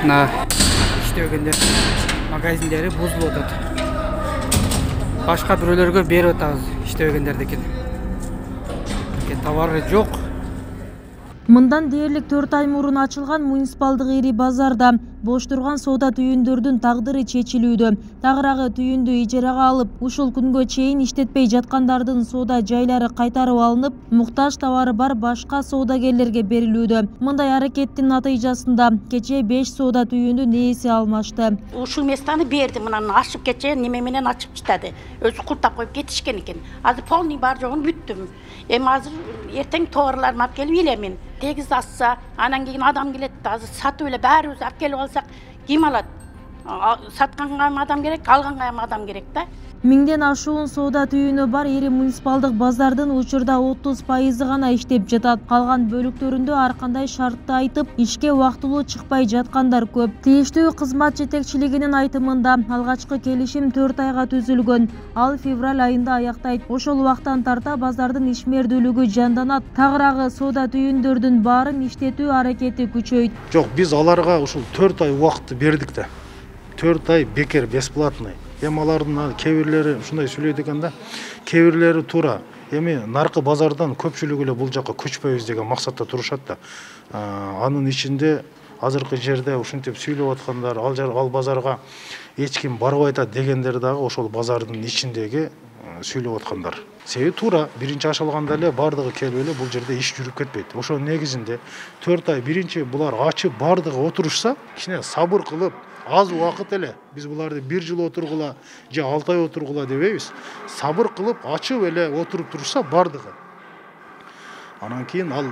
мына иштебегендер магазиндери бузулуп атат. Башка бирөөлөргө берип атабыз иштебегендердикин. Товары жок. Мындан дээрлик 4 ай мурун ачылган муниципалдык ири базарда бош турган соода түйүндөрдүн тагдыры чечилүүдө. Тагыраагы түйүндү ижарага алып, ушул күнгө чейин иштетпей жаткандардын соода жайлары кайтарып алынып, муктаж товары бар башка соодагерлерге берилүүдө. Мындай аракеттин натыйжасында кечээ 5 соода түйүндүн ээси алмашты. Ушул местаны берди, мынаны ашып кечээ неме менен ачып чытады. Өзү култап коюп кетишкен экен. Азыр полный бар жогун бүттүм. Эми азыр эртең товарларымы алып келип илемин. Тегиз асса, анан кийин адам келет, азыр сатып эле баарыбыз алып келип алсак, ким алат? Сатканга адам керек, алганга адам керек да. Миңден ашуун соода түйүнү бар ири муниципалдык базардын учурда 30% гана иштеп жатат. Калган бөлүктөрүндө ар кандай шартты айтып, ишке убактылуу чыкпай жаткандар көп. Тийиштүү кызмат жетекчилигинин айтымында алгачкы келишим 4 айга түзүлгөн. Ал февраль айында аяктайт. Ошол убактан тарта базардын ишмердүүлүгү жанданат. Тагыраагы соода түйүндөрдүн баарын иштетүү аракети күчөйт. Жок, биз аларга ушул 4 ай убакытты бердик да. 4 ай бекер, бесплатный. Эми алардын кээ бирлери ушундай сүйлөйт экен да. Кээ бирлери туура. Эми наркы базардан көпчүлүгү эле бул жакка көчпөйбүз деген максатта турушат да. Анын ичинде азыркы жерде ушинтип сүйлөп аткандар, ал базарга эч ким барбай атат дегендер дагы ошол базардын ичиндеги сүйлөп аткандар. Себеби туура биринчи ашалганда эле бардыгы келип эле бул жерде иш жүрүп кетпейт. Ошонун негизинде 4 ай биринчи булар ачып бардыгы отурушса, кичине сабыр кылып, аз убакыт эле биз буларды 1 жыл отургула же 6 ай отургула дебейбиз. Сабыр кылып ачып эле отуруп турса бардыгы. Анан кийин ал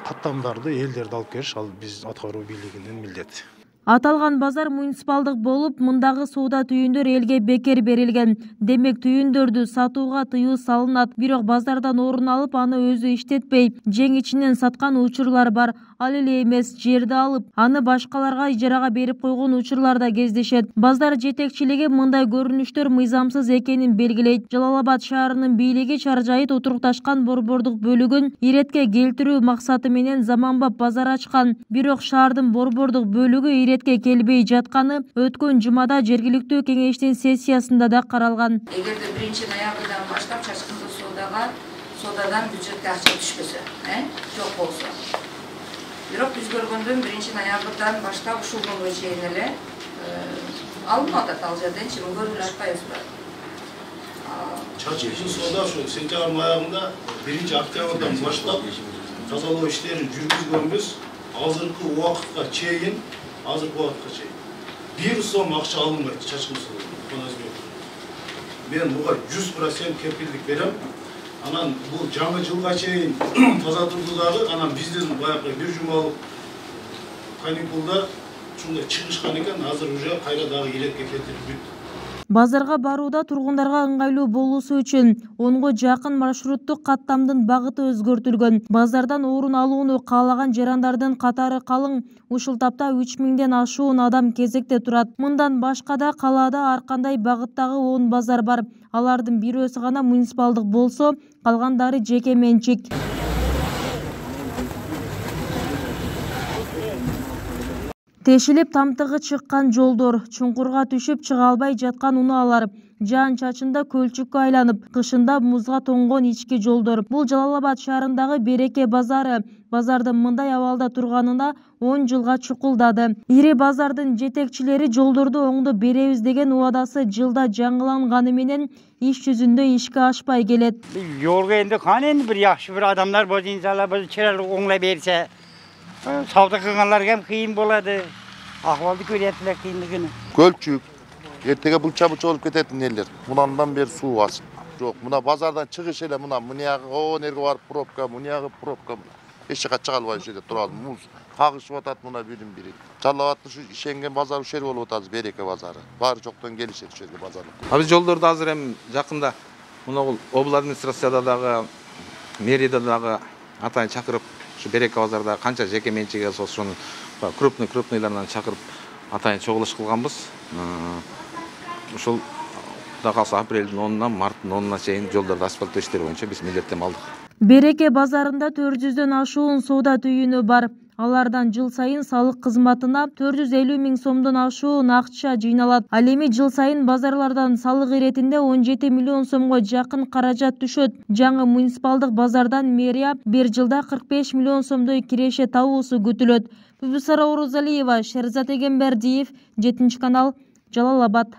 каттамдарды элдерди алып келиш, ал биз аткаруу бийлигинин милдети. Аталган базар муниципалдык болуп, мындагы соода түйүндөр элге бекер берилген. Демек түйүндөрдү сатууга тыюу салынат. Бирок базардан орун алып, аны өзү иштетпей, жең ичинен саткан учурлар бар. Ал эле эмес, жерди алып, аны башкаларга ижарага берип койгон учурлар да кездешет. Базар жетекчилиги мындай көрүнүштөр мыйзамсыз экенин белгилейт. Жалал Абад шаарынын бийлиги чаржайыт отурукташкан борбордук бөлүгүн иретке келтирүү максаты менен заманбап базар ачкан. Бирок шаардын борбордук бөлүгү иретке келбей жатканы өткөн жумада жергиликтүү кеңештин сессиясында да каралган. Эгерде 1-ноябрдан баштап чачкындуу соодадан бюджетке акча түшпөсө, жок болсо. Бирок биз көргөндөн 1-ноябрдан баштап ушул күнгө чейин эле алынып атат ал жерденчи көрүп атпайбызбы? Чачкындуу соода ошо сентябрдын аягында 1-октябрдан баштап тазалоо иштерин жүргүзгөнбүз. Азыркы убакытка чейин 1 сом акча алынбайт чачкындуу соода. Мен буга 100% кепилдик берем. Анан бул жаңы жылга чейин тазартууду дагы анан биздин баягы бир жумалык каникулда ушундай чыгышкан экен, азыр уже кайра дагы иретке келтирип бүттү. Базарга барууда тургундарга ыңгайлуу болуусу үчүн 10го жакын маршруттук каттамдын багыты өзгөртүлгөн. Базардан орун алууну каалаган жарандардын катары калың. Ушул тапта 3000ден ашуун адам кезекте турат. Мындан башка да калаада ар кандай багыттагы 10 базар бар. Алардын бирөөсү гана муниципалдык болсо, калгандары жеке менчик. Тешилип тамтыгы чыккан жолдор, чуңкурга түшүп чыга албай жаткан унаалар, жаан-чачында көлчүккө айланып, кышында музга тоңгон ички жолдор. Бул Жалал Абад шаарындагы Береке базары. Базардын мындай абалда турганына 10 жылга чукулдады. Ири базардын жетекчилери жолдорду оңдоп беребиз деген убадасы жылда жаңыланганы менен иш жүзүндө ишке ашпай келет. Жолго энди кане бир жакшы бир адамдар болсо, иншалла бул чырайлык оңлой берсе, сауда кылгандарга ham кыйын болот. Ахвалды көрөтүлөр кыйындыгын. Көлчүк, эртеге булча-булча болуп кететин элер. Мунандан бери суу аз. Жок, мына базардан чыгыш эле мына мынягы нерге барып пробка, мынягы пробка. Эч жака чыга албай ушерде турат. Муз кагышып атат мына бири. Жалал Абадтын ушу ишенген базар ушер болуп атат, Береке базары. Баары жоктон келишет ушерге базарлык. Биз жолдорду азыр эми жакында мына обл администрацияда дагы, мэрияда дагы атайын чакырып, ушу Береке базарда канча жеке менчиге ошонун крупныйлардан чакырып атайын чогулуш кылганбыз. Ушул да калса апрелдин 10-унан марттын 10-уна чейин жолдорду асфальттоо иштери боюнча биз милдеттенме алдык. Береке базарында 400дөн ашуун соода түйүнү бар. Алардан жыл сайын салык кызматына 450 000 сомдон ашуун акча жыйналат. Ал эми жыл сайын базарлардан салык иретинде 17 миллион сомго жакын каражат түшөт. Жаңы муниципалдык базардан мэрия бир жылда 45 миллион сомдой киреше табуусу күтүлөт. Бүбүсара Орозалиева, Шерзат Эгембердиев, 7 канал, Жалал Абад.